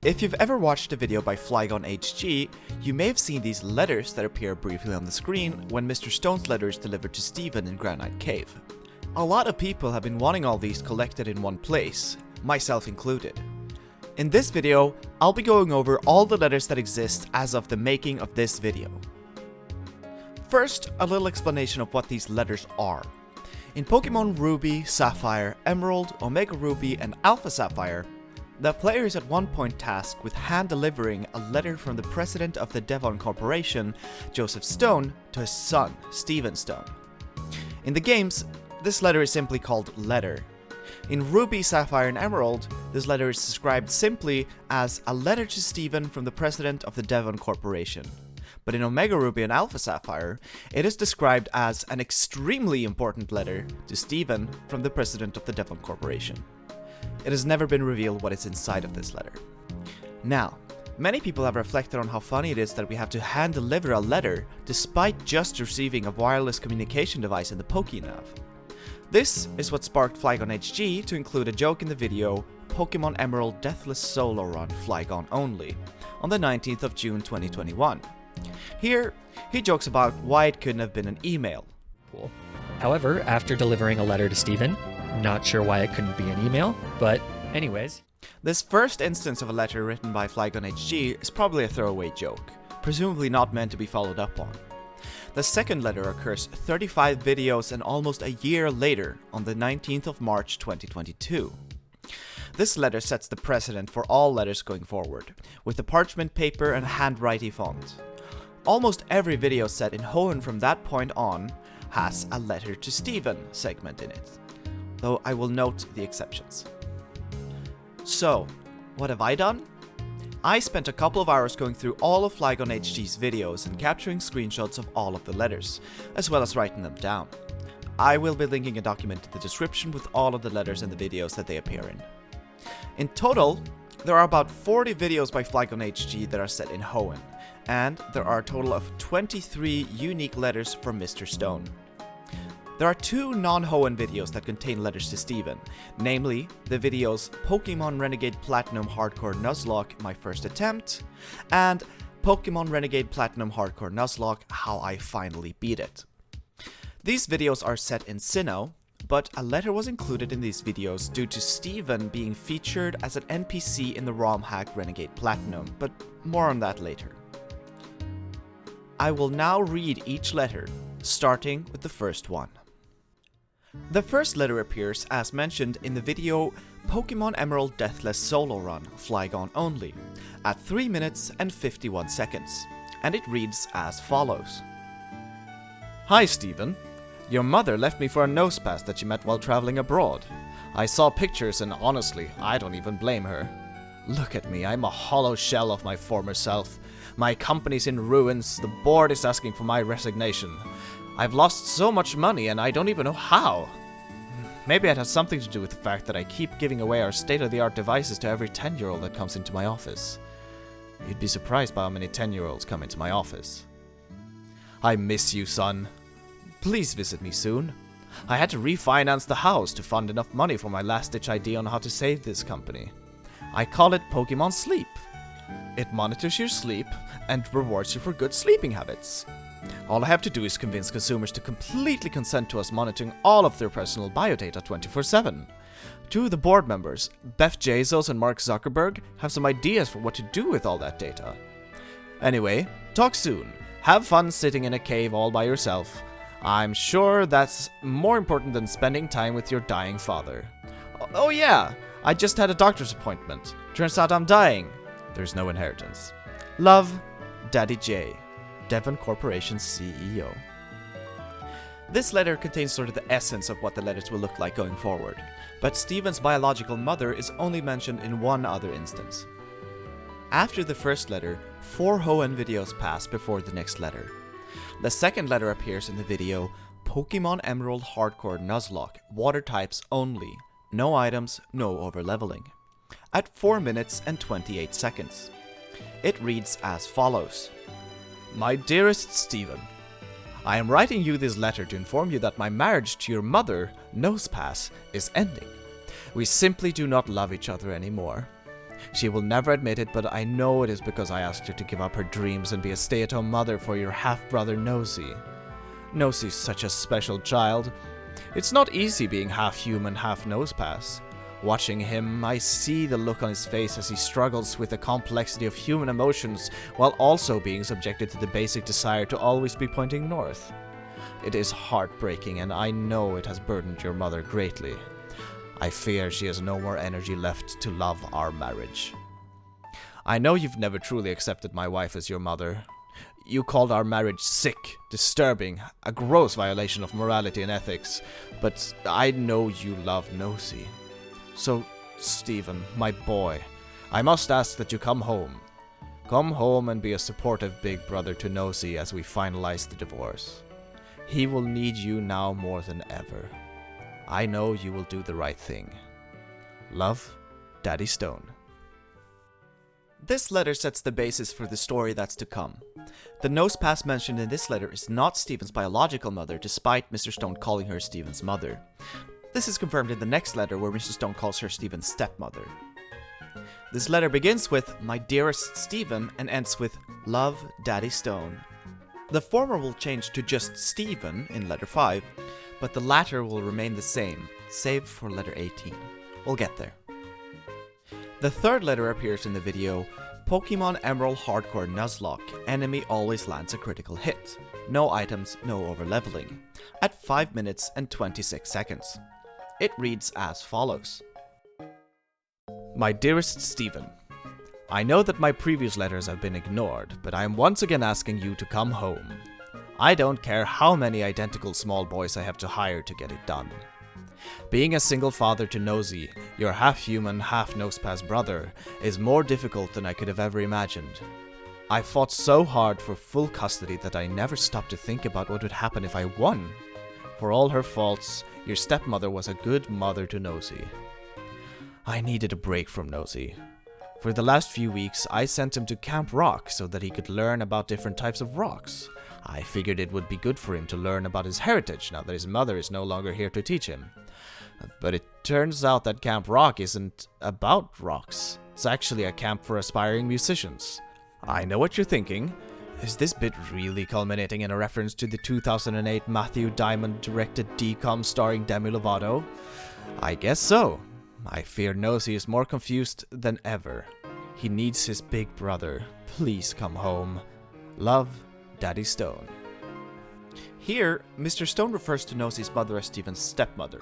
If you've ever watched a video by FlygonHG, you may have seen these letters that appear briefly on the screen when Mr. Stone's letter is delivered to Stephen in Granite Cave. A lot of people have been wanting all these collected in one place, myself included. In this video, I'll be going over all the letters that exist as of the making of this video. First, a little explanation of what these letters are. In Pokemon Ruby, Sapphire, Emerald, Omega Ruby, and Alpha Sapphire, the player is at one point tasked with hand-delivering a letter from the president of the Devon Corporation, Joseph Stone, to his son, Stephen Stone. In the games, this letter is simply called Letter. In Ruby, Sapphire, and Emerald, this letter is described simply as a letter to Stephen from the president of the Devon Corporation. But in Omega Ruby and Alpha Sapphire, it is described as an extremely important letter to Stephen from the president of the Devon Corporation. It has never been revealed what is inside of this letter. Now, many people have reflected on how funny it is that we have to hand-deliver a letter despite just receiving a wireless communication device in the PokeNav. This is what sparked FlygonHG to include a joke in the video Pokemon Emerald Deathless Solo Run Flygon Only on the 19th of June 2021. Here, he jokes about why it couldn't have been an email. Cool. However, after delivering a letter to Stephen, not sure why it couldn't be an email, but anyways. This first instance of a letter written by FlygonHG is probably a throwaway joke, presumably not meant to be followed up on. The second letter occurs 35 videos and almost a year later, on the 19th of March 2022. This letter sets the precedent for all letters going forward, with the parchment paper and handwriting font. Almost every video set in Hoenn from that point on has a letter to Stephen segment in it, though I will note the exceptions. So, what have I done? I spent a couple of hours going through all of FlygonHG's videos and capturing screenshots of all of the letters, as well as writing them down. I will be linking a document in the description with all of the letters and the videos that they appear in. In total, there are about 40 videos by FlygonHG that are set in Hoenn, and there are a total of 23 unique letters from Mr. Stone. There are two non-Hoenn videos that contain letters to Stephen, namely the videos Pokemon Renegade Platinum Hardcore Nuzlocke My First Attempt, and Pokemon Renegade Platinum Hardcore Nuzlocke How I Finally Beat It. These videos are set in Sinnoh, but a letter was included in these videos due to Stephen being featured as an NPC in the ROM hack Renegade Platinum, but more on that later. I will now read each letter, starting with the first one. The first letter appears as mentioned in the video Pokemon Emerald Deathless Solo Run Flygon Only at 3 minutes and 51 seconds, and it reads as follows. Hi Stephen, your mother left me for a nose pass that she met while traveling abroad. I saw pictures and honestly, I don't even blame her. Look at me, I'm a hollow shell of my former self. My company's in ruins, the board is asking for my resignation. I've lost so much money and I don't even know how. Maybe it has something to do with the fact that I keep giving away our state-of-the-art devices to every 10-year-old that comes into my office. You'd be surprised by how many 10-year-olds come into my office. I miss you, son. Please visit me soon. I had to refinance the house to fund enough money for my last-ditch idea on how to save this company. I call it Pokemon Sleep. It monitors your sleep and rewards you for good sleeping habits. All I have to do is convince consumers to completely consent to us monitoring all of their personal biodata 24/7. Two of the board members, Beth Bezos and Mark Zuckerberg, have some ideas for what to do with all that data. Anyway, talk soon. Have fun sitting in a cave all by yourself. I'm sure that's more important than spending time with your dying father. Oh yeah, I just had a doctor's appointment. Turns out I'm dying. There's no inheritance. Love, Daddy J, Devon Corporation's CEO. This letter contains sort of the essence of what the letters will look like going forward, but Stephen's biological mother is only mentioned in one other instance. After the first letter, 4 Hoenn videos pass before the next letter. The second letter appears in the video Pokemon Emerald Hardcore Nuzlocke, Water Types Only, no items, no overleveling, at 4 minutes and 28 seconds. It reads as follows. My dearest Stephen, I am writing you this letter to inform you that my marriage to your mother, Nosepass, is ending. We simply do not love each other anymore. She will never admit it, but I know it is because I asked her to give up her dreams and be a stay-at-home mother for your half-brother Nosy. Nosy's such a special child. It's not easy being half human, half Nosepass. Watching him, I see the look on his face as he struggles with the complexity of human emotions while also being subjected to the basic desire to always be pointing north. It is heartbreaking, and I know it has burdened your mother greatly. I fear she has no more energy left to love our marriage. I know you've never truly accepted my wife as your mother. You called our marriage sick, disturbing, a gross violation of morality and ethics, but I know you love Nosy. So, Stephen, my boy, I must ask that you come home. Come home and be a supportive big brother to Nosy as we finalize the divorce. He will need you now more than ever. I know you will do the right thing. Love, Daddy Stone. This letter sets the basis for the story that's to come. The Nosepass mentioned in this letter is not Stephen's biological mother, despite Mr. Stone calling her Stephen's mother. This is confirmed in the next letter, where Mr. Stone calls her Stephen's stepmother. This letter begins with, "My dearest Stephen," and ends with, "Love, Daddy Stone." The former will change to just Stephen in letter 5, but the latter will remain the same, save for letter 18. We'll get there. The third letter appears in the video, "Pokemon Emerald Hardcore Nuzlocke, enemy always lands a critical hit. No items, no overleveling," at 5 minutes and 26 seconds. It reads as follows. My dearest Stephen, I know that my previous letters have been ignored, but I am once again asking you to come home. I don't care how many identical small boys I have to hire to get it done. Being a single father to Nosy, your half-human, half-Nosepass brother, is more difficult than I could have ever imagined. I fought so hard for full custody that I never stopped to think about what would happen if I won. For all her faults, your stepmother was a good mother to Nosy. I needed a break from Nosy. For the last few weeks, I sent him to Camp Rock so that he could learn about different types of rocks. I figured it would be good for him to learn about his heritage now that his mother is no longer here to teach him. But it turns out that Camp Rock isn't about rocks. It's actually a camp for aspiring musicians. I know what you're thinking. Is this bit really culminating in a reference to the 2008 Matthew Diamond-directed DCOM starring Demi Lovato? I guess so. I fear Nosy is more confused than ever. He needs his big brother. Please come home. Love, Daddy Stone. Here, Mr. Stone refers to Nosy's mother as Stephen's stepmother.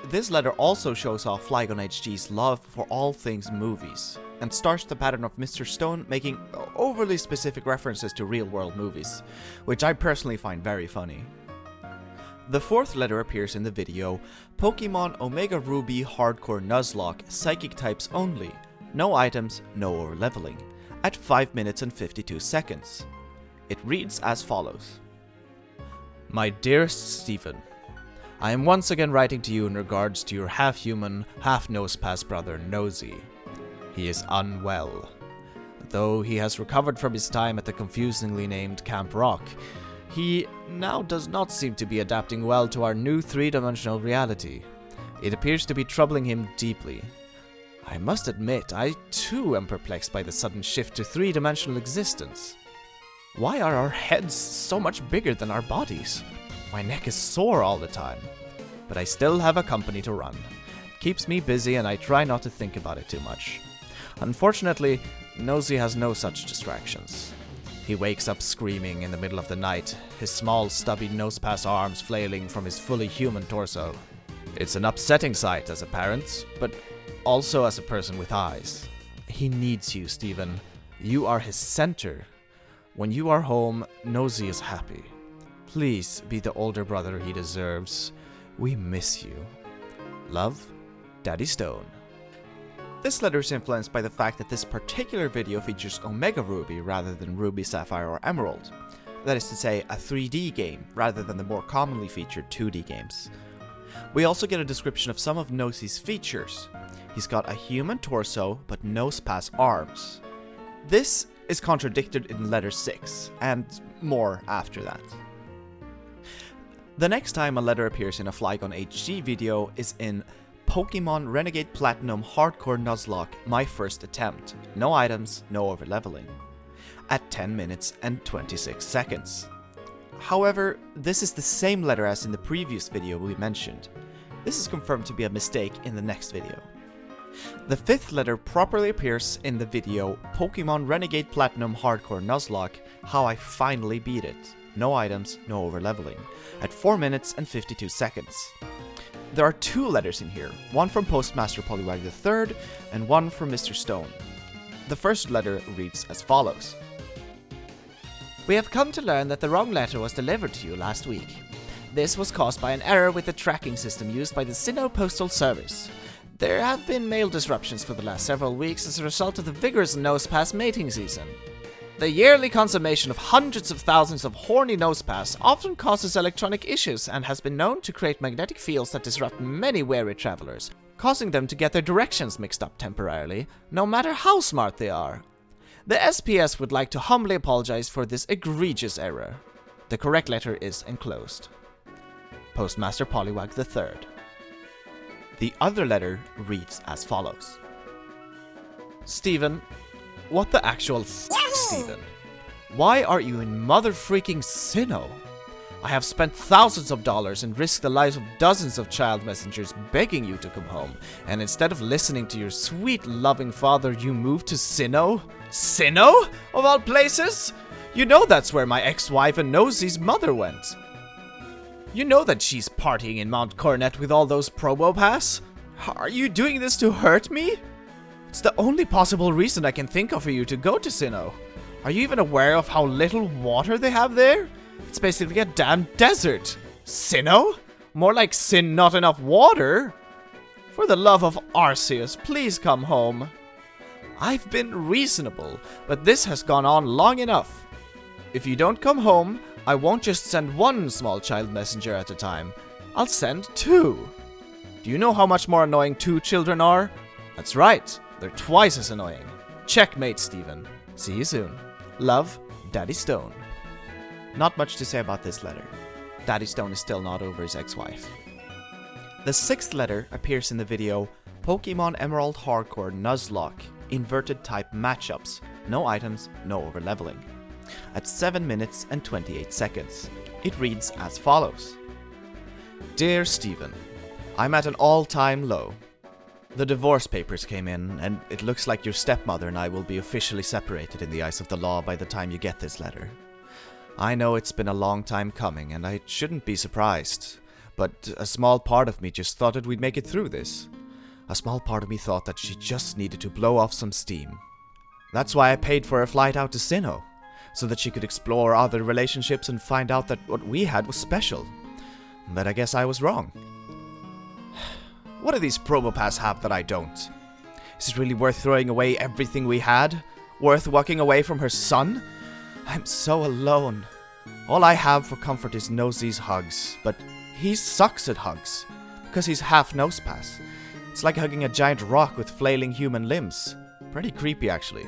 This letter also shows off FlygonHG's love for all things movies, and starts the pattern of Mr. Stone making overly specific references to real-world movies, which I personally find very funny. The fourth letter appears in the video, Pokemon Omega Ruby Hardcore Nuzlocke, Psychic Types Only, no items, no overleveling, at 5 minutes and 52 seconds. It reads as follows. My dearest Stephen, I am once again writing to you in regards to your half-human, half-Nosepass brother Nosy. He is unwell. Though he has recovered from his time at the confusingly named Camp Rock, he now does not seem to be adapting well to our new three-dimensional reality. It appears to be troubling him deeply. I must admit, I too am perplexed by the sudden shift to three-dimensional existence. Why are our heads so much bigger than our bodies? My neck is sore all the time, but I still have a company to run. It keeps me busy and I try not to think about it too much. Unfortunately, Nosy has no such distractions. He wakes up screaming in the middle of the night, his small stubby Nosepass arms flailing from his fully human torso. It's an upsetting sight as a parent, but also as a person with eyes. He needs you, Stephen. You are his center. When you are home, Nosy is happy. Please be the older brother he deserves. We miss you. Love, Daddy Stone. This letter is influenced by the fact that this particular video features Omega Ruby rather than Ruby, Sapphire, or Emerald. That is to say, a 3D game rather than the more commonly featured 2D games. We also get a description of some of Nosy's features. He's got a human torso, but Nosepass arms. This is contradicted in letter 6, and more after that. The next time a letter appears in a FlygonHG video is in Pokemon Renegade Platinum Hardcore Nuzlocke, my first attempt. No items, no overleveling. At 10 minutes and 26 seconds. However, this is the same letter as in the previous video we mentioned. This is confirmed to be a mistake in the next video. The fifth letter properly appears in the video Pokemon Renegade Platinum Hardcore Nuzlocke, how I finally beat it. No items, no overleveling. At 4 minutes and 52 seconds. There are two letters in here, one from Postmaster Poliwag III and one from Mr. Stone. The first letter reads as follows. We have come to learn that the wrong letter was delivered to you last week. This was caused by an error with the tracking system used by the Sinnoh Postal Service. There have been mail disruptions for the last several weeks as a result of the vigorous Nosepass mating season. The yearly consummation of hundreds of thousands of horny Nosepass often causes electronic issues and has been known to create magnetic fields that disrupt many wary travelers, causing them to get their directions mixed up temporarily, no matter how smart they are. The SPS would like to humbly apologize for this egregious error. The correct letter is enclosed. Postmaster Poliwag III. The other letter reads as follows. Steven, what the actual Steven? Why are you in mother-freaking Sinnoh? I have spent thousands of dollars and risked the lives of dozens of child messengers begging you to come home, and instead of listening to your sweet, loving father, you moved to Sinnoh? Sinnoh? Of all places? You know that's where my ex-wife and Nosey's mother went. You know that she's partying in Mount Coronet with all those promo pass? Are you doing this to hurt me? It's the only possible reason I can think of for you to go to Sinnoh. Are you even aware of how little water they have there? It's basically a damn desert. Sinnoh? More like sin not enough water? For the love of Arceus, please come home. I've been reasonable, but this has gone on long enough. If you don't come home, I won't just send one small child messenger at a time. I'll send two. Do you know how much more annoying two children are? That's right, they're twice as annoying. Checkmate, Steven. See you soon. Love, Daddy Stone. Not much to say about this letter. Daddy Stone is still not over his ex-wife. The sixth letter appears in the video Pokemon Emerald Hardcore Nuzlocke, inverted type matchups, no items, no overleveling. At 7 minutes and 28 seconds. It reads as follows. Dear Steven, I'm at an all-time low. The divorce papers came in, and it looks like your stepmother and I will be officially separated in the eyes of the law by the time you get this letter. I know it's been a long time coming, and I shouldn't be surprised, but a small part of me just thought that we'd make it through this. A small part of me thought that she just needed to blow off some steam. That's why I paid for a flight out to Sinnoh, so that she could explore other relationships and find out that what we had was special. But I guess I was wrong. What do these promo pass have that I don't? Is it really worth throwing away everything we had? Worth walking away from her son? I'm so alone. All I have for comfort is Nosey's hugs, but he sucks at hugs, because he's half Nosepass. It's like hugging a giant rock with flailing human limbs. Pretty creepy, actually.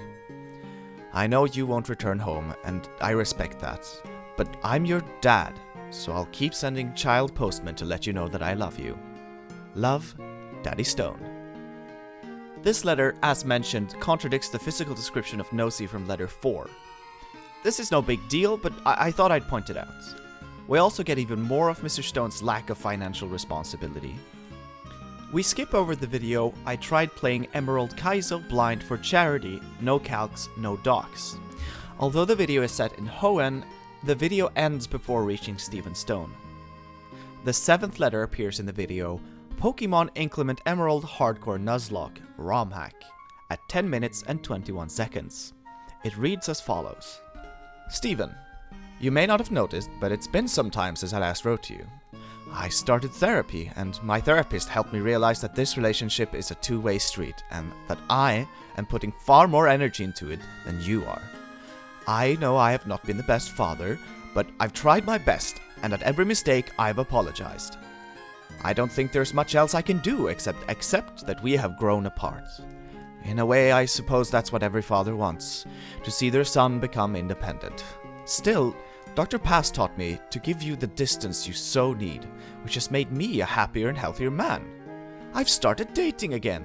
I know you won't return home, and I respect that, but I'm your dad, so I'll keep sending child postmen to let you know that I love you. Love, Daddy Stone. This letter, as mentioned, contradicts the physical description of Nosey from letter 4. This is no big deal, but I thought I'd point it out. We also get even more of Mr. Stone's lack of financial responsibility. We skip over the video I tried playing Emerald Kaizo blind for charity, no calcs, no docs. Although the video is set in Hoenn, the video ends before reaching Steven Stone. The seventh letter appears in the video Pokemon Inclement Emerald Hardcore Nuzlocke, ROM hack, at 10 minutes and 21 seconds. It reads as follows. Steven, you may not have noticed, but it's been some time since I last wrote to you. I started therapy, and my therapist helped me realize that this relationship is a two-way street, and that I am putting far more energy into it than you are. I know I have not been the best father, but I've tried my best, and at every mistake I've apologized. I don't think there's much else I can do except accept that we have grown apart. In a way, I suppose that's what every father wants, to see their son become independent. Still, Dr. Pass taught me to give you the distance you so need, which has made me a happier and healthier man. I've started dating again.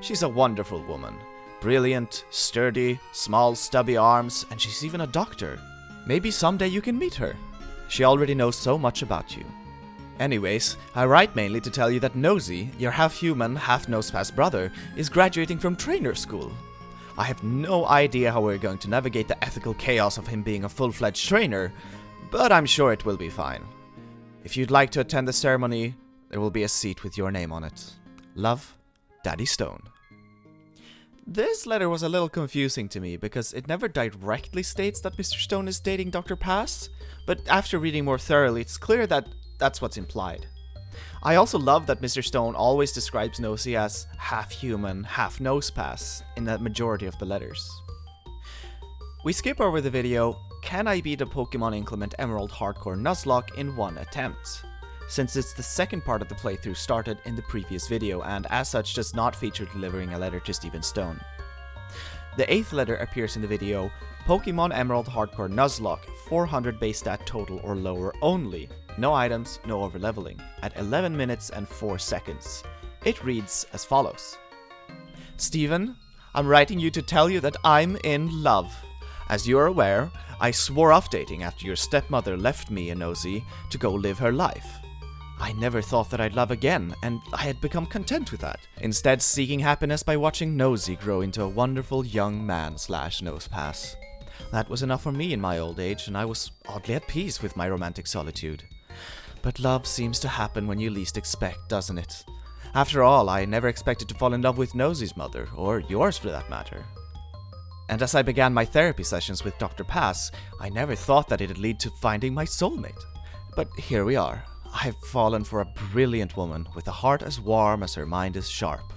She's a wonderful woman. Brilliant, sturdy, small stubby arms, and she's even a doctor. Maybe someday you can meet her. She already knows so much about you. Anyways, I write mainly to tell you that Nosy, your half-human, half-nosepass brother, is graduating from trainer school. I have no idea how we're going to navigate the ethical chaos of him being a full-fledged trainer, but I'm sure it will be fine. If you'd like to attend the ceremony, there will be a seat with your name on it. Love, Daddy Stone. This letter was a little confusing to me because it never directly states that Mr. Stone is dating Dr. Pass, but after reading more thoroughly, it's clear that that's what's implied. I also love that Mr. Stone always describes Nosy as half-human, half-nosepass in the majority of the letters. We skip over the video, Can I Beat a Pokemon Inclement Emerald Hardcore Nuzlocke in one attempt? Since it's the second part of the playthrough started in the previous video and as such does not feature delivering a letter to Stephen Stone. The 8th letter appears in the video, Pokemon Emerald Hardcore Nuzlocke, 400 base stat total or lower only, no items, no overleveling, at 11 minutes and 4 seconds. It reads as follows. Stephen, I'm writing you to tell you that I'm in love. As you are aware, I swore off dating after your stepmother left me and Nosy to go live her life. I never thought that I'd love again, and I had become content with that, instead seeking happiness by watching Nosy grow into a wonderful young man/nosepass. That was enough for me in my old age, and I was oddly at peace with my romantic solitude. But love seems to happen when you least expect, doesn't it? After all, I never expected to fall in love with Nosy's mother, or yours for that matter. And as I began my therapy sessions with Dr. Pass, I never thought that it'd lead to finding my soulmate. But here we are. I've fallen for a brilliant woman with a heart as warm as her mind is sharp.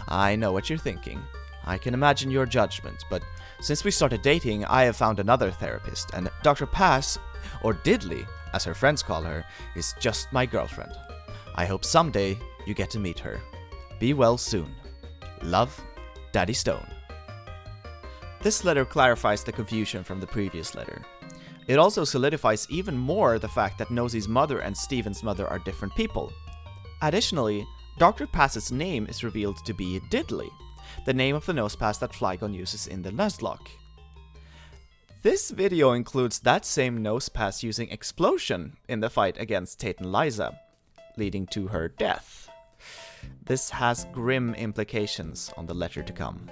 I know what you're thinking. I can imagine your judgment, but since we started dating, I have found another therapist, and Dr. Pass, or Diddley, as her friends call her, is just my girlfriend. I hope someday you get to meet her. Be well soon. Love, Daddy Stone. This letter clarifies the confusion from the previous letter. It also solidifies even more the fact that Nosy's mother and Steven's mother are different people. Additionally, Dr. Pass's name is revealed to be Diddley, the name of the nosepass that Flygon uses in the Nuzlocke. This video includes that same nosepass using Explosion in the fight against Tate and Liza, leading to her death. This has grim implications on the letter to come.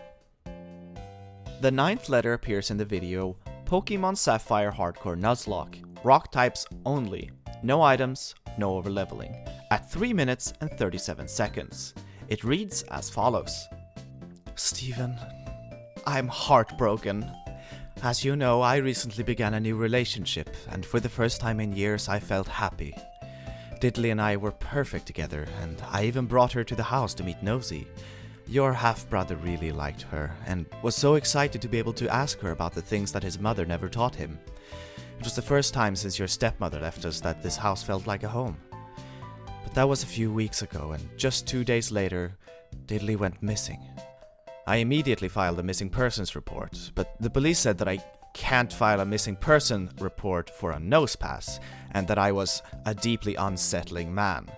The 9th letter appears in the video, Pokemon Sapphire Hardcore Nuzlocke, rock types only, no items, no overleveling, at 3 minutes and 37 seconds. It reads as follows. Stephen, I'm heartbroken. As you know, I recently began a new relationship, and for the first time in years I felt happy. Diddley and I were perfect together, and I even brought her to the house to meet Nosy. Your half-brother really liked her, and was so excited to be able to ask her about the things that his mother never taught him. It was the first time since your stepmother left us that this house felt like a home. But that was a few weeks ago, and just 2 days later, Diddley went missing. I immediately filed a missing persons report, but the police said that I can't file a missing person report for a nosepass, and that I was a deeply unsettling man.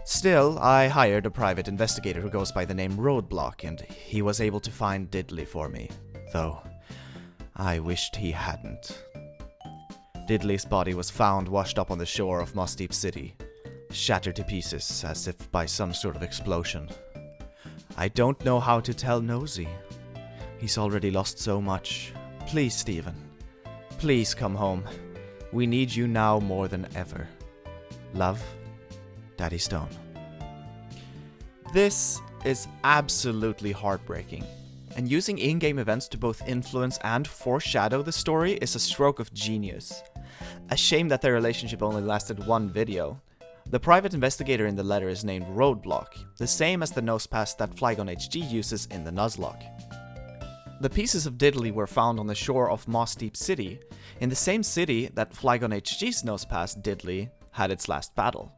Still, I hired a private investigator who goes by the name Roadblock, and he was able to find Diddley for me, though I wished he hadn't. Diddley's body was found washed up on the shore of Moss Deep City, shattered to pieces as if by some sort of explosion. I don't know how to tell Nosy. He's already lost so much. Please, Stephen. Please come home. We need you now more than ever. Love, Daddy Stone. This is absolutely heartbreaking, and using in-game events to both influence and foreshadow the story is a stroke of genius. A shame that their relationship only lasted one video. The private investigator in the letter is named Roadblock, the same as the nosepass that FlygonHG uses in the Nuzlocke. The pieces of Diddley were found on the shore of Moss Deep City, in the same city that FlygonHG's nosepass Diddley had its last battle.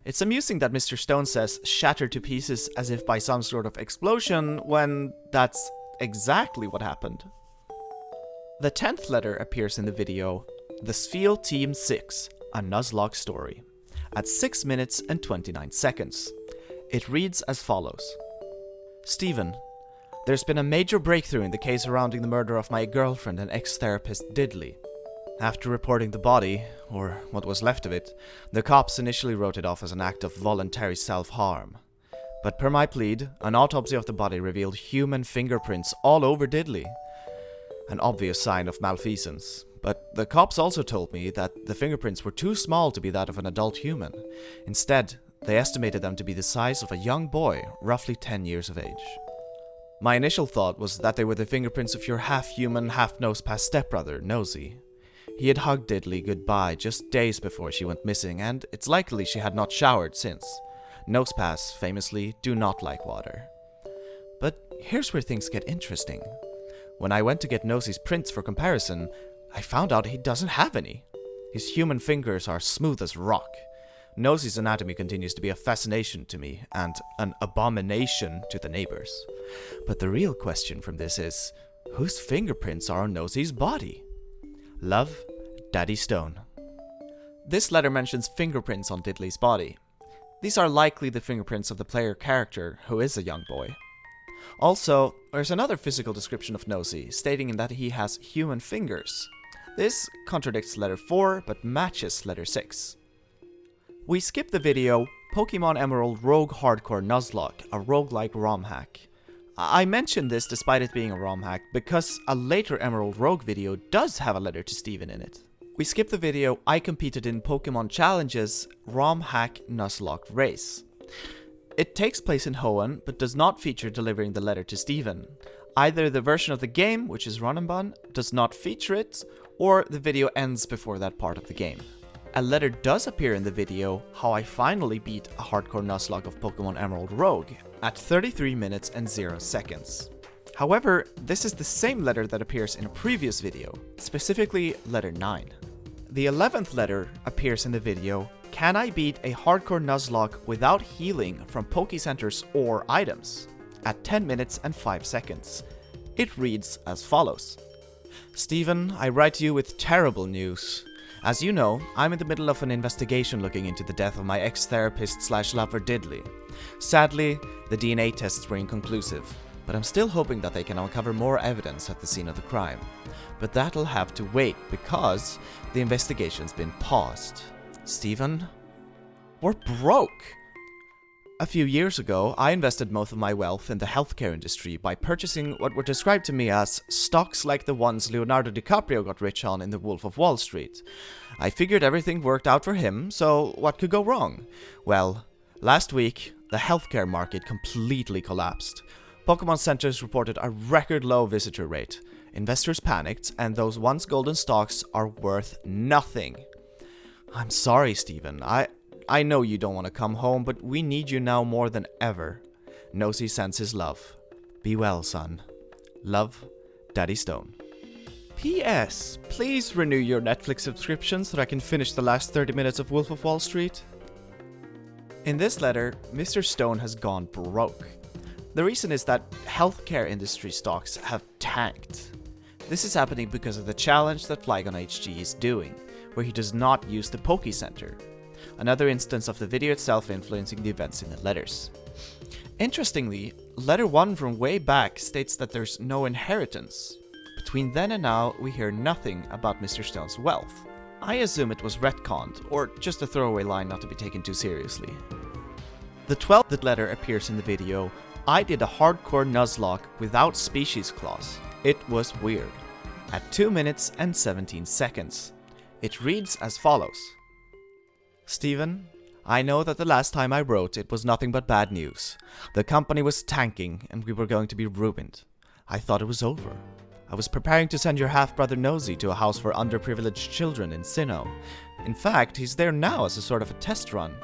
It's amusing that Mr. Stone says shattered to pieces as if by some sort of explosion, when that's exactly what happened. The 10th letter appears in the video, The Spheal Team 6, a Nuzlocke story, at 6 minutes and 29 seconds. It reads as follows. Stephen, there's been a major breakthrough in the case surrounding the murder of my girlfriend and ex-therapist Diddley. After reporting the body, or what was left of it, the cops initially wrote it off as an act of voluntary self-harm. But per my plead, an autopsy of the body revealed human fingerprints all over Diddley. An obvious sign of malfeasance. But the cops also told me that the fingerprints were too small to be that of an adult human. Instead, they estimated them to be the size of a young boy, roughly 10 years of age. My initial thought was that they were the fingerprints of your half-human, half-nose-pass stepbrother, Nosy. He had hugged Diddley goodbye just days before she went missing, and it's likely she had not showered since. Nosepass, famously, do not like water. But here's where things get interesting. When I went to get Nosy's prints for comparison, I found out he doesn't have any. His human fingers are smooth as rock. Nosy's anatomy continues to be a fascination to me, and an abomination to the neighbors. But the real question from this is, whose fingerprints are on Nosy's body? Love, Daddy Stone. This letter mentions fingerprints on Diddley's body. These are likely the fingerprints of the player character, who is a young boy. Also, there's another physical description of Nosy, stating that he has human fingers. This contradicts letter 4, but matches letter 6. We skip the video Pokemon Emerald Rogue Hardcore Nuzlocke, a roguelike ROM hack. I mentioned this despite it being a ROM hack because a later Emerald Rogue video does have a letter to Steven in it. We skip the video I competed in Pokemon Challenge's ROM hack Nuzlocke race. It takes place in Hoenn, but does not feature delivering the letter to Steven. Either the version of the game, which is Run and Bun, does not feature it, or the video ends before that part of the game. A letter does appear in the video how I finally beat a hardcore Nuzlocke of Pokemon Emerald Rogue at 33 minutes and 0 seconds. However, this is the same letter that appears in a previous video, specifically letter 9. The 11th letter appears in the video, Can I beat a hardcore Nuzlocke without healing from Pokecenters or items? At 10 minutes and 5 seconds. It reads as follows. Stephen, I write to you with terrible news. As you know, I'm in the middle of an investigation looking into the death of my ex-therapist/lover Diddley. Sadly, the DNA tests were inconclusive, but I'm still hoping that they can uncover more evidence at the scene of the crime. But that'll have to wait because the investigation's been paused. Stephen, we're broke! A few years ago, I invested most of my wealth in the healthcare industry by purchasing what were described to me as stocks like the ones Leonardo DiCaprio got rich on in The Wolf of Wall Street. I figured everything worked out for him, so what could go wrong? Well, last week, the healthcare market completely collapsed. Pokemon centers reported a record low visitor rate. Investors panicked, and those once golden stocks are worth nothing. I'm sorry, Stephen. I know you don't want to come home, but we need you now more than ever. Nosy sends his love. Be well, son. Love, Daddy Stone. P.S. Please renew your Netflix subscription so that I can finish the last 30 minutes of Wolf of Wall Street. In this letter, Mr. Stone has gone broke. The reason is that healthcare industry stocks have tanked. This is happening because of the challenge that FlygonHG is doing, where he does not use the Poke Center. Another instance of the video itself influencing the events in the letters. Interestingly, letter 1 from way back states that there's no inheritance. Between then and now, we hear nothing about Mr. Stone's wealth. I assume it was retconned, or just a throwaway line not to be taken too seriously. The 12th letter appears in the video, I did a hardcore Nuzlocke without species clause. It was weird. At 2 minutes and 17 seconds. It reads as follows. Stephen, I know that the last time I wrote it was nothing but bad news. The company was tanking and we were going to be ruined. I thought it was over. I was preparing to send your half-brother Nosy to a house for underprivileged children in Sinnoh. In fact, he's there now as a sort of a test run.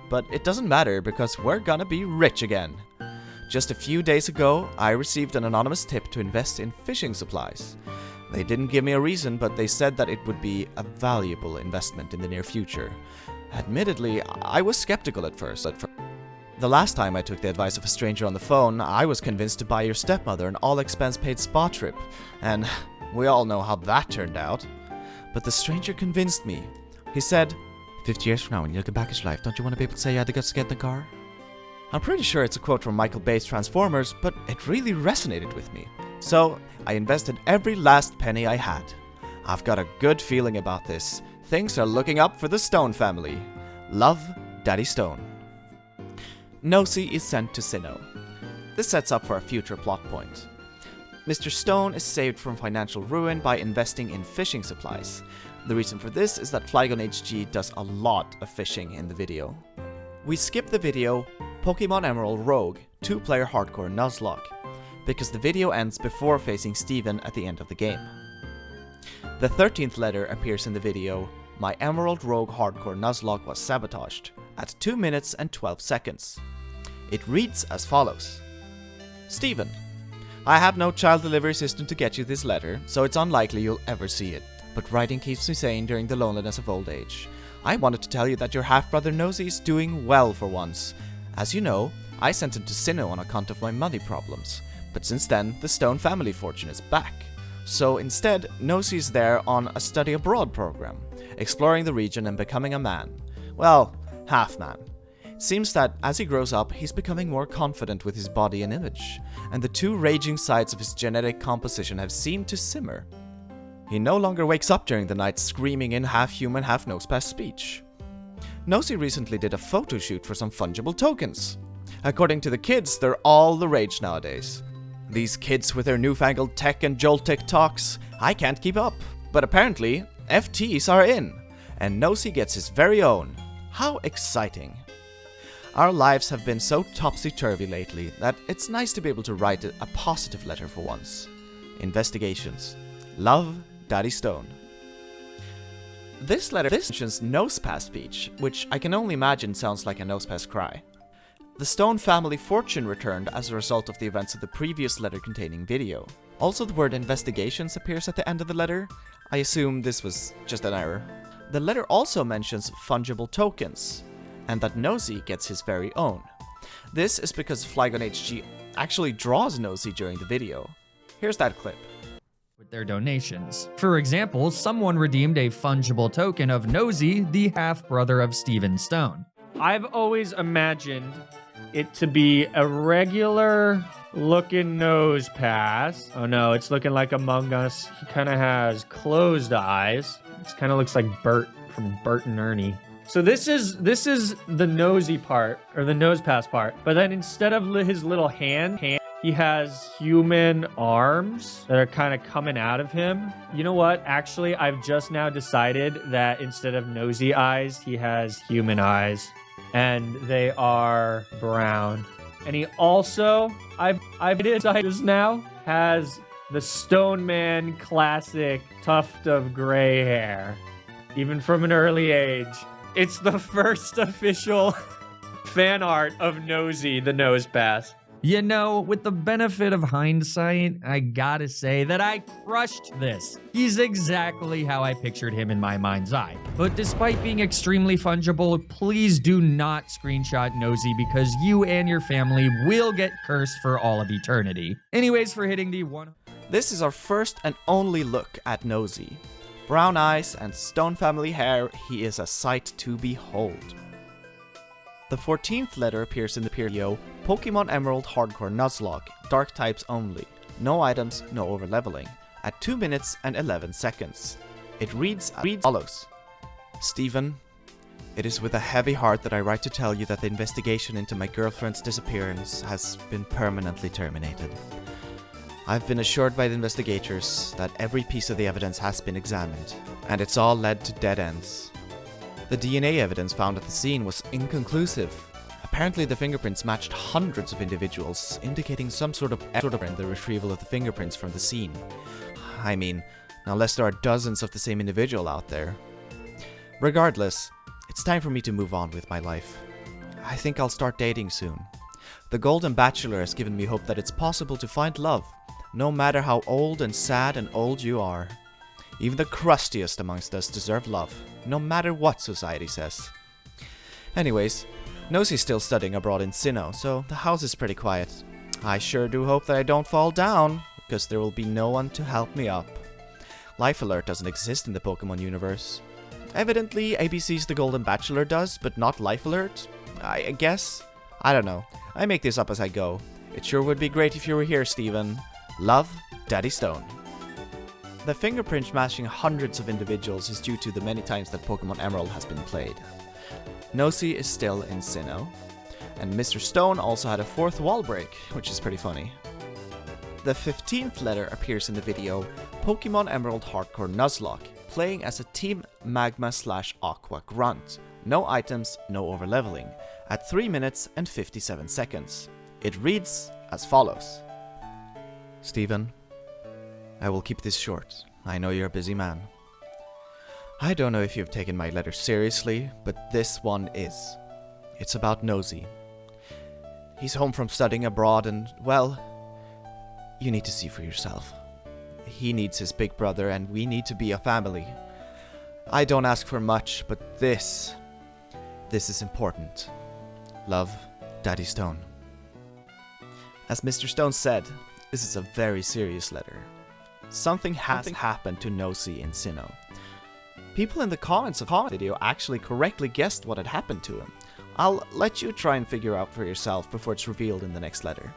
But it doesn't matter because we're gonna be rich again. Just a few days ago, I received an anonymous tip to invest in fishing supplies. They didn't give me a reason, but they said that it would be a valuable investment in the near future. Admittedly, I was skeptical at first. The last time I took the advice of a stranger on the phone, I was convinced to buy your stepmother an all-expense-paid spa trip, and we all know how that turned out. But the stranger convinced me. He said, 50 years from now, when you look back at your life, don't you want to be able to say you had the guts to get in the car? I'm pretty sure it's a quote from Michael Bay's Transformers, but it really resonated with me. So, I invested every last penny I had. I've got a good feeling about this. Things are looking up for the Stone family. Love, Daddy Stone. Nosy is sent to Sinnoh. This sets up for a future plot point. Mr. Stone is saved from financial ruin by investing in fishing supplies. The reason for this is that FlygonHG does a lot of fishing in the video. We skip the video Pokemon Emerald Rogue 2-player hardcore Nuzlocke, because the video ends before facing Steven at the end of the game. The 13th letter appears in the video My Emerald Rogue hardcore Nuzlocke was sabotaged at 2 minutes and 12 seconds. It reads as follows. Steven, I have no child delivery system to get you this letter, so it's unlikely you'll ever see it, but writing keeps me sane during the loneliness of old age. I wanted to tell you that your half-brother Nosy is doing well for once. As you know, I sent him to Sinnoh on account of my money problems, but since then, the Stone family fortune is back. So instead, Nosy is there on a study abroad program, exploring the region and becoming a man. Well, half-man. It seems that as he grows up, he's becoming more confident with his body and image, and the two raging sides of his genetic composition have seemed to simmer. He no longer wakes up during the night screaming in half-human, half-nosepass speech. Nosy recently did a photo shoot for some fungible tokens. According to the kids, they're all the rage nowadays. These kids with their newfangled tech and jolt TikToks, I can't keep up. But apparently, FTs are in, and Nosy gets his very own. How exciting. Our lives have been so topsy-turvy lately that it's nice to be able to write a positive letter for once. Investigations. Love, Daddy Stone. This letter mentions nosepass speech, which I can only imagine sounds like a nosepass cry. The Stone family fortune returned as a result of the events of the previous letter-containing video. Also, the word investigations appears at the end of the letter. I assume this was just an error. The letter also mentions fungible tokens, and that Nosy gets his very own. This is because FlygonHG actually draws Nosy during the video. Here's that clip. With their donations. For example, someone redeemed a fungible token of Nosy, the half-brother of Steven Stone. I've always imagined it to be a regular looking nose pass. Oh no, it's looking like Among Us. He kind of has closed eyes. It kind of looks like Bert from Bert and Ernie. So this is the nosy part, or the nose pass part. But then instead of his little hand, he has human arms that are kind of coming out of him. You know what? Actually, I've just now decided that instead of nosy eyes, he has human eyes. And they are brown. And he also, I've decided just now, has the Stone Man classic tuft of gray hair. Even from an early age. It's the first official fan art of Nosy, the nose pass. You know, with the benefit of hindsight, I gotta say that I crushed this. He's exactly how I pictured him in my mind's eye. But despite being extremely fungible, please do not screenshot Nosy because you and your family will get cursed for all of eternity. Anyways, for hitting the one... This is our first and only look at Nosy. Brown eyes and Stone family hair, he is a sight to behold. The 14th letter appears in the video Pokemon Emerald Hardcore Nuzlocke, Dark types only, no items, no overleveling, at 2 minutes and 11 seconds. It reads as follows. Steven, it is with a heavy heart that I write to tell you that the investigation into my girlfriend's disappearance has been permanently terminated. I've been assured by the investigators that every piece of the evidence has been examined, and it's all led to dead ends. The DNA evidence found at the scene was inconclusive. Apparently the fingerprints matched hundreds of individuals, indicating some sort of error in the retrieval of the fingerprints from the scene. I mean, unless there are dozens of the same individual out there. Regardless, it's time for me to move on with my life. I think I'll start dating soon. The Golden Bachelor has given me hope that it's possible to find love, no matter how old and sad and old you are. Even the crustiest amongst us deserve love, no matter what society says. Anyways, Nosy's still studying abroad in Sinnoh, so the house is pretty quiet. I sure do hope that I don't fall down, because there will be no one to help me up. Life Alert doesn't exist in the Pokemon universe. Evidently, ABC's The Golden Bachelor does, but not Life Alert, I guess. I don't know. I make this up as I go. It sure would be great if you were here, Steven. Love, Daddy Stone. The fingerprint matching hundreds of individuals is due to the many times that Pokemon Emerald has been played. Nosy is still in Sinnoh, and Mr. Stone also had a 4th wall break, which is pretty funny. The 15th letter appears in the video Pokemon Emerald Hardcore Nuzlocke, playing as a Team Magma/Aqua Grunt. No items, no overleveling, at 3 minutes and 57 seconds. It reads as follows. Steven, I will keep this short. I know you're a busy man. I don't know if you've taken my letter seriously, but this one is. It's about Nosy. He's home from studying abroad and, well, you need to see for yourself. He needs his big brother and we need to be a family. I don't ask for much, but this is important. Love, Daddy Stone. As Mr. Stone said, this is a very serious letter. Something has happened to Nosy in Sinnoh. People in the comments of the video actually correctly guessed what had happened to him. I'll let you try and figure out for yourself before it's revealed in the next letter.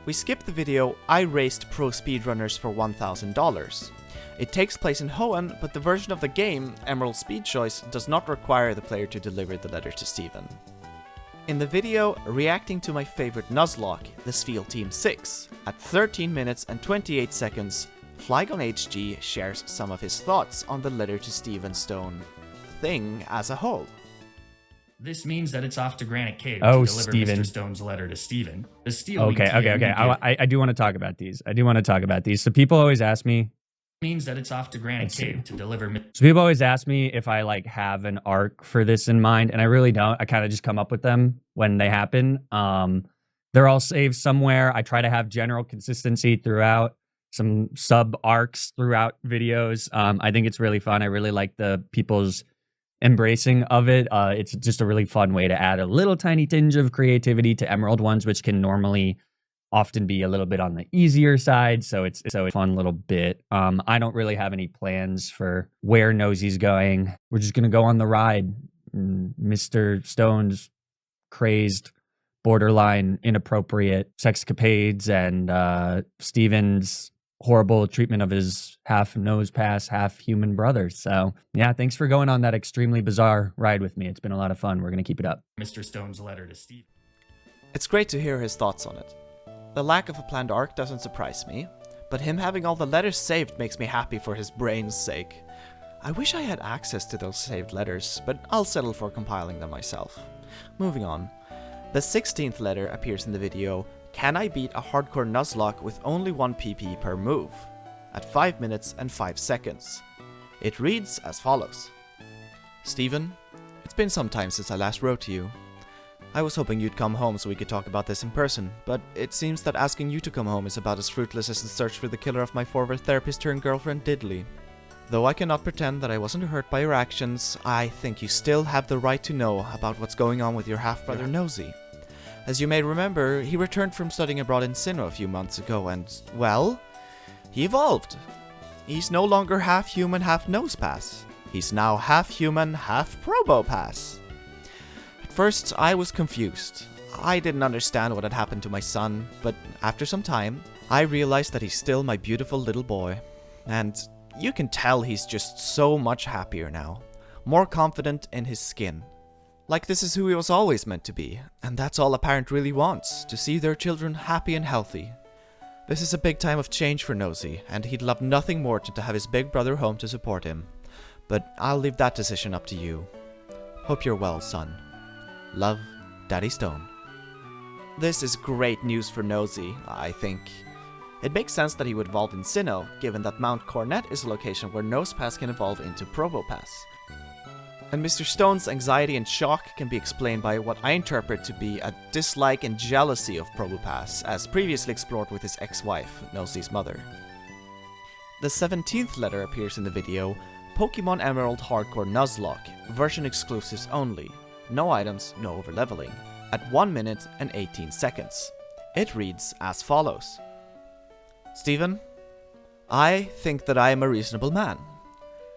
We skipped the video I raced pro speedrunners for $1,000. It takes place in Hoenn, but the version of the game, Emerald Speed Choice, does not require the player to deliver the letter to Steven. In the video, reacting to my favorite Nuzlocke, the Spheal Team 6, at 13 minutes and 28 seconds, FlygonHG shares some of his thoughts on the letter to Steven Stone thing as a whole. This means that it's off to Granite Cave Oh, to deliver Steven. Mr. Stone's letter to Steven. The Steel Okay. I do want to talk about these. So people always ask me, means that it's off to Granite Let's see. Cave to deliver. So people always ask me if I like have an arc for this in mind, and I really don't. I kind of just come up with them when they happen. They're all saved somewhere. I try to have general consistency throughout, some sub arcs throughout videos. I think it's really fun. I really like the people's embracing of it. It's just a really fun way to add a little tiny tinge of creativity to Emerald ones, which can normally often be a little bit on the easier side, so it's a fun little bit. I don't really have any plans for where Nosy's going. We're just gonna go on the ride. Mr. Stone's crazed, borderline inappropriate sexcapades and Steven's horrible treatment of his half nose pass, half human brother. So yeah, thanks for going on that extremely bizarre ride with me. It's been a lot of fun. We're gonna keep it up. Mr. Stone's letter to Steven. It's great to hear his thoughts on it. The lack of a planned arc doesn't surprise me, but him having all the letters saved makes me happy for his brain's sake. I wish I had access to those saved letters, but I'll settle for compiling them myself. Moving on. The 16th letter appears in the video, Can I beat a hardcore Nuzlocke with only 1 PP per move? At 5 minutes and 5 seconds. It reads as follows. Steven, it's been some time since I last wrote to you. I was hoping you'd come home so we could talk about this in person, but it seems that asking you to come home is about as fruitless as the search for the killer of my former therapist-turned-girlfriend Diddley. Though I cannot pretend that I wasn't hurt by your actions, I think you still have the right to know about what's going on with your half-brother Nosy. As you may remember, he returned from studying abroad in Sinnoh a few months ago and, well, he evolved. He's no longer half-human, half-Nosepass. He's now half-human, half-Probopass. First, I was confused. I didn't understand what had happened to my son, but after some time, I realized that he's still my beautiful little boy. And you can tell he's just so much happier now. More confident in his skin. Like this is who he was always meant to be, and that's all a parent really wants, to see their children happy and healthy. This is a big time of change for Nosy, and he'd love nothing more than to have his big brother home to support him. But I'll leave that decision up to you. Hope you're well, son. Love, Daddy Stone. This is great news for Nosy, I think. It makes sense that he would evolve in Sinnoh, given that Mount Coronet is a location where Nosepass can evolve into Probopass. And Mr. Stone's anxiety and shock can be explained by what I interpret to be a dislike and jealousy of Probopass, as previously explored with his ex-wife, Nosy's mother. The 17th letter appears in the video, Pokemon Emerald Hardcore Nuzlocke, version exclusives only. No items, no overleveling. At 1 minute and 18 seconds. It reads as follows. Steven, I think that I am a reasonable man.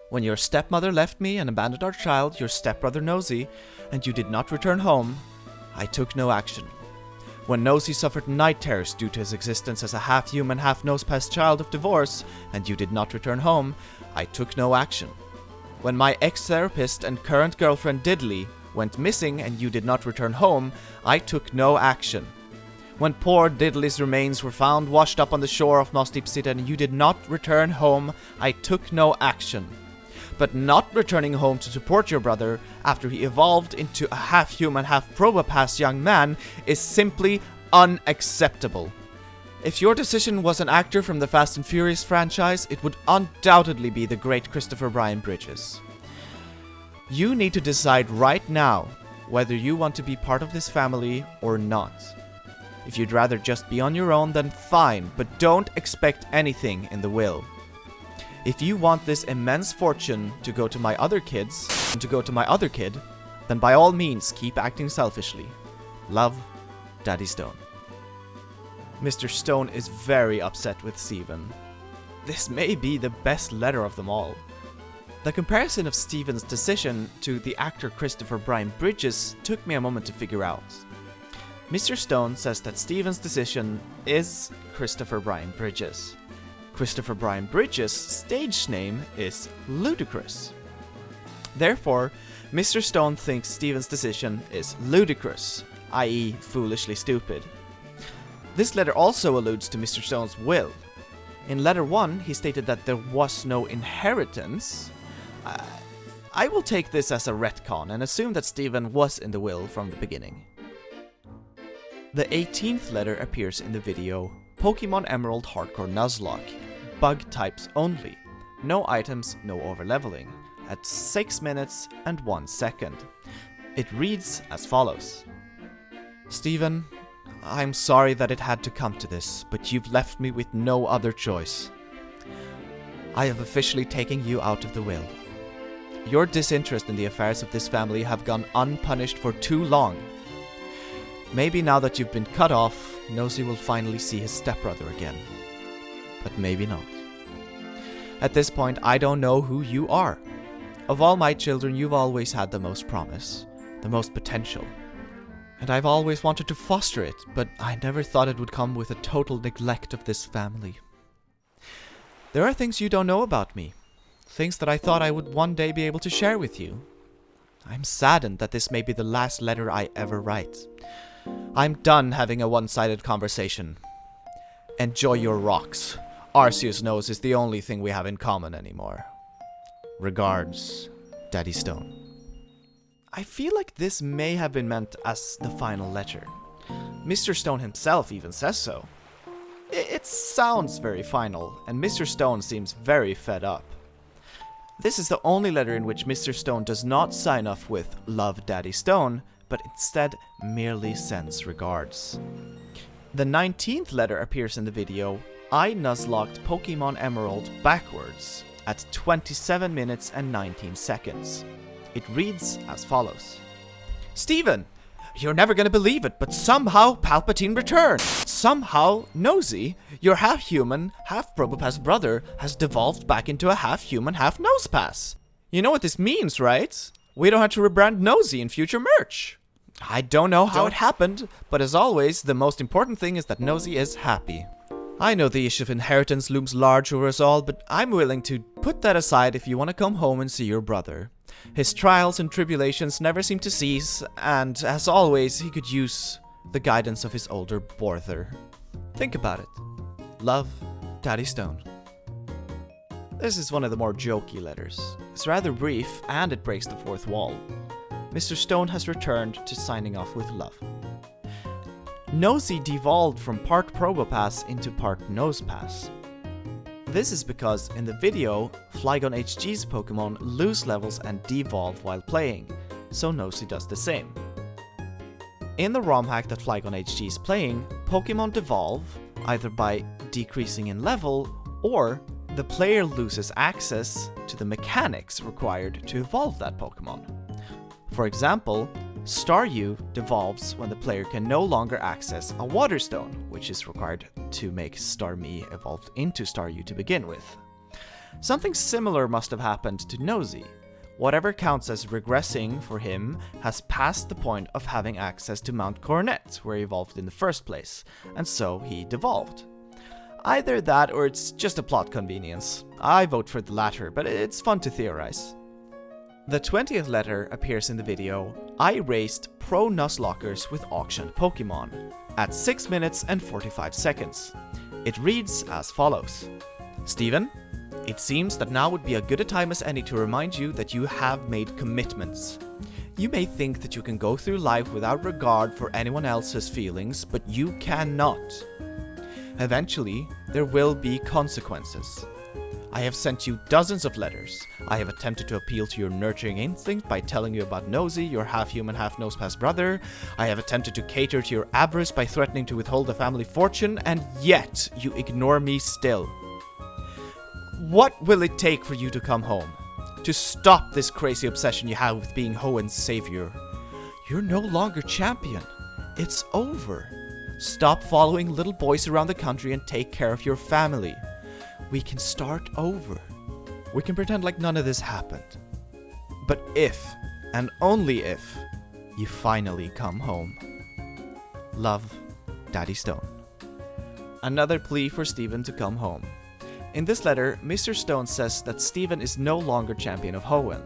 When your stepmother left me and abandoned our child, your stepbrother Nosy, and you did not return home, I took no action. When Nosy suffered night terrors due to his existence as a half-human, half-nose-pass child of divorce, and you did not return home, I took no action. When my ex-therapist and current girlfriend Diddley went missing and you did not return home, I took no action. When poor Diddley's remains were found washed up on the shore of Moss Deep City and you did not return home, I took no action. But not returning home to support your brother after he evolved into a half-human, half-probopass young man is simply unacceptable. If your decision was an actor from the Fast and Furious franchise, it would undoubtedly be the great Christopher Brian Bridges. You need to decide right now whether you want to be part of this family or not. If you'd rather just be on your own, then fine, but don't expect anything in the will. If you want this immense fortune to go to my other kids, and to go to my other kid, then by all means keep acting selfishly. Love, Daddy Stone. Mr. Stone is very upset with Steven. This may be the best letter of them all. The comparison of Steven's decision to the actor Christopher Brian Bridges took me a moment to figure out. Mr. Stone says that Steven's decision is Christopher Brian Bridges. Christopher Brian Bridges' stage name is Ludicrous. Therefore, Mr. Stone thinks Steven's decision is ludicrous, i.e. foolishly stupid. This letter also alludes to Mr. Stone's will. In letter 1, he stated that there was no inheritance. I will take this as a retcon and assume that Steven was in the will from the beginning. The 18th letter appears in the video Pokemon Emerald Hardcore Nuzlocke. Bug types only. No items, no overleveling. At 6 minutes and 1 second. It reads as follows. Steven, I'm sorry that it had to come to this, but you've left me with no other choice. I have officially taken you out of the will. Your disinterest in the affairs of this family have gone unpunished for too long. Maybe now that you've been cut off, Nosy will finally see his stepbrother again. But maybe not. At this point, I don't know who you are. Of all my children, you've always had the most promise, the most potential. And I've always wanted to foster it, but I never thought it would come with a total neglect of this family. There are things you don't know about me. Things that I thought I would one day be able to share with you. I'm saddened that this may be the last letter I ever write. I'm done having a one-sided conversation. Enjoy your rocks. Arceus knows is the only thing we have in common anymore. Regards, Daddy Stone. I feel like this may have been meant as the final letter. Mr. Stone himself even says so. It sounds very final, and Mr. Stone seems very fed up. This is the only letter in which Mr. Stone does not sign off with Love Daddy Stone, but instead merely sends regards. The 19th letter appears in the video I Nuzlocked Pokemon Emerald backwards at 27 minutes and 19 seconds. It reads as follows. Steven, you're never gonna believe it, but somehow Palpatine returned. Somehow Nosy, your half-human, half-probopass brother, has devolved back into a half-human, half-nosepass. You know what this means, right? We don't have to rebrand Nosy in future merch. I don't know how it happened, but as always, the most important thing is that Nosy is happy. I know the issue of inheritance looms large over us all, but I'm willing to put that aside if you want to come home and see your brother. His trials and tribulations never seem to cease, and as always, he could use the guidance of his older brother. Think about it. Love, Daddy Stone. This is one of the more jokey letters. It's rather brief, and it breaks the fourth wall. Mr. Stone has returned to signing off with love. Nosy devolved from part Probopass into part Nosepass. This is because in the video, FlygonHG's Pokemon lose levels and devolve while playing, so Nosy does the same. In the ROM hack that FlygonHG is playing, Pokemon devolve either by decreasing in level, or the player loses access to the mechanics required to evolve that Pokemon. For example, Staryu devolves when the player can no longer access a Water Stone, which is required to make Starmie evolved into Staryu to begin with. Something similar must have happened to Nosy. Whatever counts as regressing for him has passed the point of having access to Mount Coronet, where he evolved in the first place, and so he devolved. Either that or it's just a plot convenience. I vote for the latter, but it's fun to theorize. The 20th letter appears in the video, I raced pro Nuzlockers with auctioned Pokemon, at 6 minutes and 45 seconds. It reads as follows. Steven, it seems that now would be a good a time as any to remind you that you have made commitments. You may think that you can go through life without regard for anyone else's feelings, but you cannot. Eventually, there will be consequences. I have sent you dozens of letters. I have attempted to appeal to your nurturing instinct by telling you about Nosy, your half-human, half-nosepass brother. I have attempted to cater to your avarice by threatening to withhold the family fortune, and yet you ignore me still. What will it take for you to come home? To stop this crazy obsession you have with being Hoenn's savior? You're no longer champion. It's over. Stop following little boys around the country and take care of your family. We can start over. We can pretend like none of this happened. But if, and only if, you finally come home. Love, Daddy Stone. Another plea for Steven to come home. In this letter, Mr. Stone says that Steven is no longer champion of Hoenn.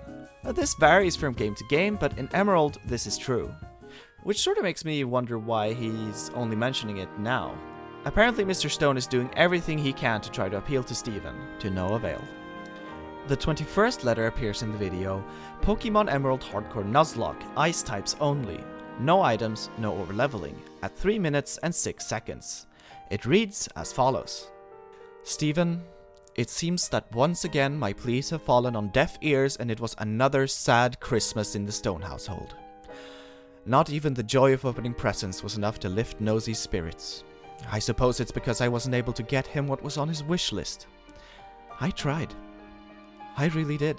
This varies from game to game, but in Emerald, this is true. Which sort of makes me wonder why he's only mentioning it now. Apparently Mr. Stone is doing everything he can to try to appeal to Steven, to no avail. The 21st letter appears in the video, Pokemon Emerald Hardcore Nuzlocke, Ice types only. No items, no overleveling, at 3 minutes and 6 seconds. It reads as follows. Steven, it seems that once again my pleas have fallen on deaf ears and it was another sad Christmas in the Stone household. Not even the joy of opening presents was enough to lift Nosy's spirits. I suppose it's because I wasn't able to get him what was on his wish list. I tried. I really did.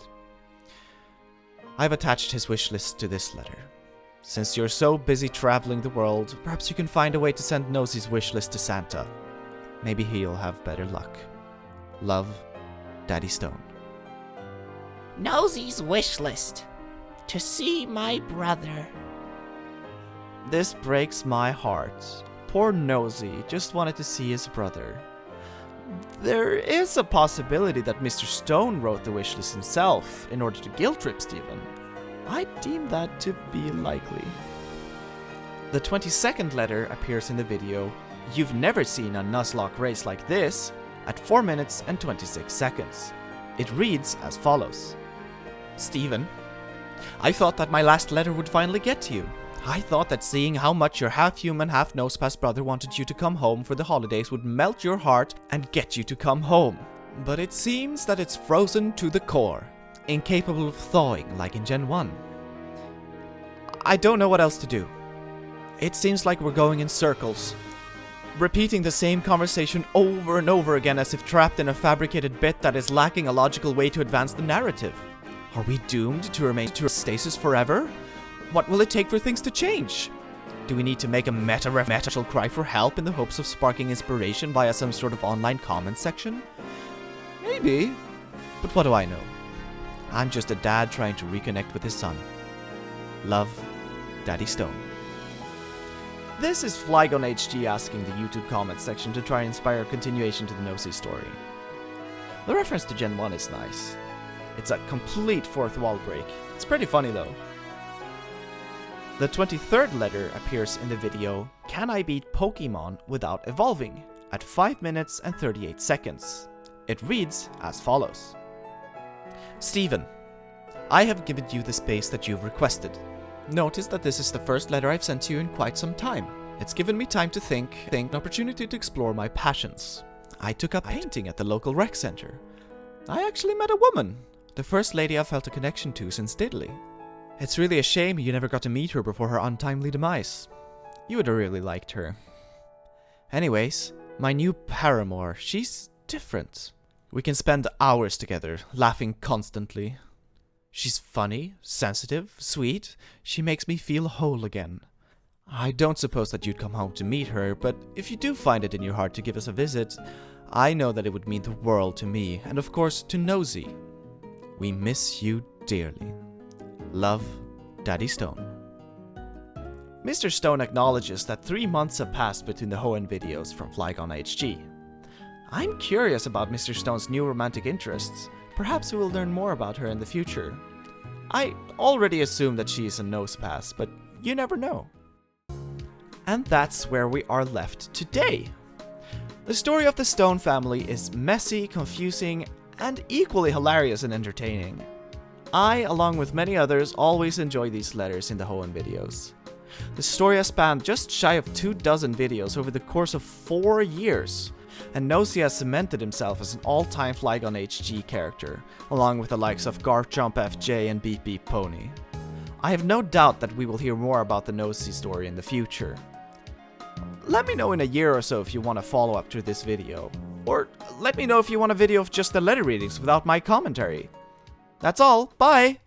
I've attached his wish list to this letter. Since you're so busy traveling the world, perhaps you can find a way to send Nosy's wish list to Santa. Maybe he'll have better luck. Love, Daddy Stone. Nosy's wish list. To see my brother. This breaks my heart. Poor Nosy just wanted to see his brother. There is a possibility that Mr. Stone wrote the wishlist himself in order to guilt-trip Steven. I deem that to be likely. The 22nd letter appears in the video, You've never seen a Nuzlocke race like this, at 4 minutes and 26 seconds. It reads as follows. Steven, I thought that my last letter would finally get to you. I thought that seeing how much your half-human, half-nosepass brother wanted you to come home for the holidays would melt your heart and get you to come home. But it seems that it's frozen to the core, incapable of thawing like in Gen 1. I don't know what else to do. It seems like we're going in circles, repeating the same conversation over and over again as if trapped in a fabricated bit that is lacking a logical way to advance the narrative. Are we doomed to remain to stasis forever? What will it take for things to change? Do we need to make a meta cry for help in the hopes of sparking inspiration via some sort of online comment section? Maybe, but what do I know? I'm just a dad trying to reconnect with his son. Love, Daddy Stone. This is FlygonHG asking the YouTube comment section to try and inspire a continuation to the Nosy story. The reference to Gen 1 is nice. It's a complete fourth wall break. It's pretty funny though. The 23rd letter appears in the video, Can I beat Pokemon without evolving? At 5 minutes and 38 seconds. It reads as follows. Steven, I have given you the space that you've requested. Notice that this is the first letter I've sent to you in quite some time. It's given me time to think, an opportunity to explore my passions. I took up painting at the local rec center. I actually met a woman, the first lady I've felt a connection to since Diddley. It's really a shame you never got to meet her before her untimely demise. You would have really liked her. Anyways, my new paramour, she's different. We can spend hours together, laughing constantly. She's funny, sensitive, sweet. She makes me feel whole again. I don't suppose that you'd come home to meet her, but if you do find it in your heart to give us a visit, I know that it would mean the world to me, and of course to Nosy. We miss you dearly. Love, Daddy Stone. Mr. Stone acknowledges that 3 months have passed between the Hoenn videos from FlygonHG. I'm curious about Mr. Stone's new romantic interests. Perhaps we will learn more about her in the future. I already assume that she is a nosepass, but you never know. And that's where we are left today. The story of the Stone family is messy, confusing, and equally hilarious and entertaining. I, along with many others, always enjoy these letters in the Hoenn videos. The story has spanned just shy of 24 videos over the course of 4 years, and Nosy has cemented himself as an all-time FlygonHG character, along with the likes of Garchomp FJ and Beep Beep Pony. I have no doubt that we will hear more about the Nosy story in the future. Let me know in a year or so if you want a follow-up to this video, or let me know if you want a video of just the letter readings without my commentary. That's all, bye!